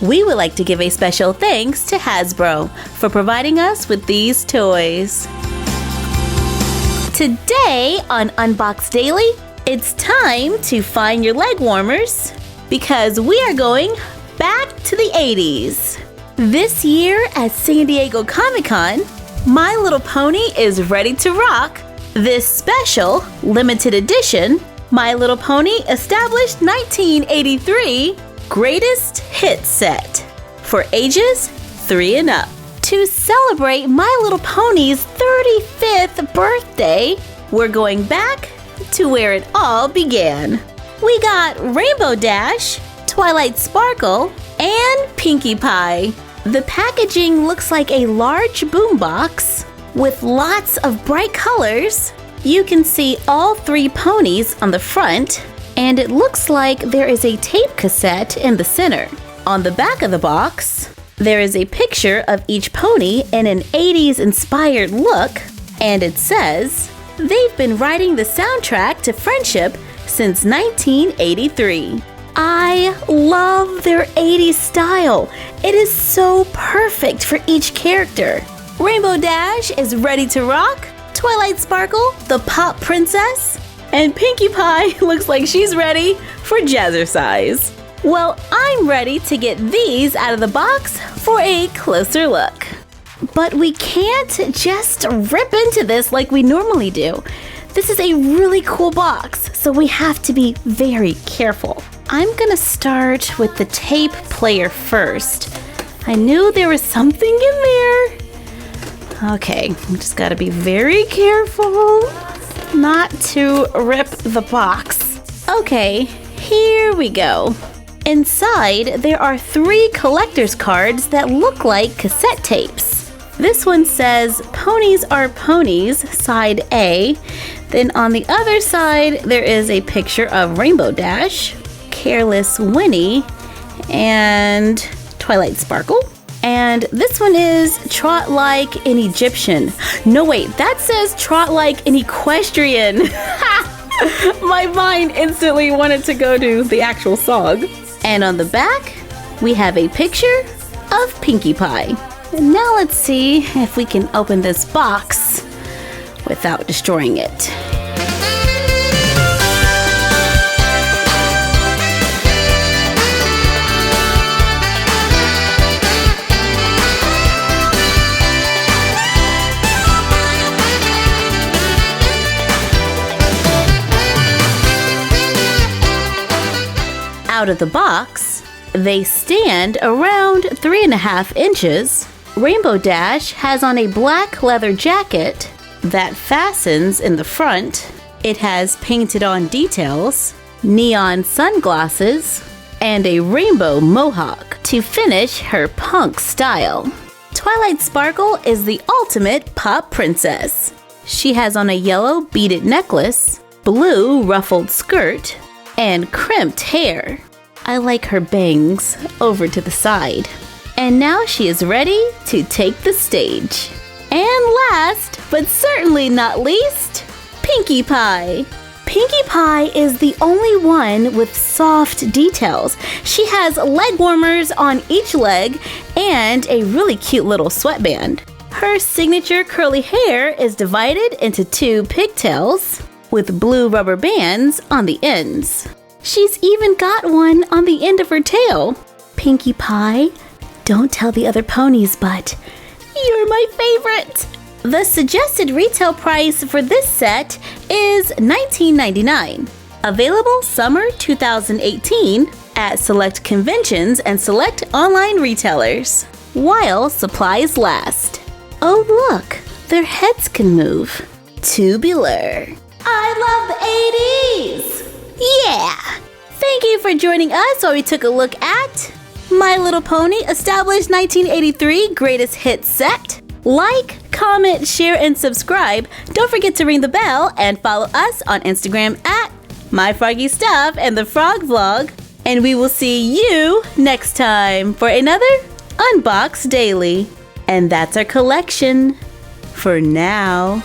we would like to give a special thanks to Hasbro for providing us with these toys. Today on Unbox Daily, it's time to find your leg warmers because we are going back to the 80s. This year at San Diego Comic-Con, My Little Pony is ready to rock this special limited edition My Little Pony Established 1983 Greatest Hits set for ages 3 and up. To celebrate My Little Pony's 35th birthday, we're going back to where it all began. We got Rainbow Dash, Twilight Sparkle, and Pinkie Pie. The packaging looks like a large boombox with lots of bright colors. You can see all 3 ponies on the front, and it looks like there is a tape cassette in the center. On the back of the box, there is a picture of each pony in an 80s inspired look, and it says, they've been writing the soundtrack to Friendship since 1983. I love their 80s style. It is so perfect for each character. Rainbow Dash is ready to rock, Twilight Sparkle, the pop princess, and Pinkie Pie looks like she's ready for jazzercise. Well, I'm ready to get these out of the box for a closer look. But we can't just rip into this like we normally do. This is a really cool box, so we have to be very careful. I'm gonna start with the tape player first. I knew there was something in there. Okay, we just gotta be very careful not to rip the box. Okay, here we go. Inside, there are 3 collector's cards that look like cassette tapes. This one says, Ponies Are Ponies, side A. Then on the other side, there is a picture of Rainbow Dash, Careless Winnie, and Twilight Sparkle. And this one is Trot Like an Egyptian. No, wait, that says Trot Like an Equestrian. My mind instantly wanted to go to the actual song. And on the back, we have a picture of Pinkie Pie. And now let's see if we can open this box without destroying it. Out of the box, they stand around 3.5 inches. Rainbow Dash has on a black leather jacket that fastens in the front. It has painted on details, neon sunglasses, and a rainbow mohawk to finish her punk style. Twilight Sparkle is the ultimate pop princess. She has on a yellow beaded necklace, blue ruffled skirt, and crimped hair. I like her bangs over to the side. And now she is ready to take the stage. And last, but certainly not least, Pinkie Pie. Pinkie Pie is the only one with soft details. She has leg warmers on each leg and a really cute little sweatband. Her signature curly hair is divided into 2 pigtails with blue rubber bands on the ends. She's even got one on the end of her tail. Pinkie Pie, don't tell the other ponies, but you're my favorite. The suggested retail price for this set is $19.99. Available summer 2018 at select conventions and select online retailers, while supplies last. Oh look, their heads can move. Tubular. I love the 80s! Yeah! Thank you for joining us while we took a look at My Little Pony Established 1983 Greatest Hits set. Like, comment, share, and subscribe. Don't forget to ring the bell and follow us on Instagram at My Froggy Stuff and the Frog Vlog. And we will see you next time for another Unbox Daily. And that's our collection for now.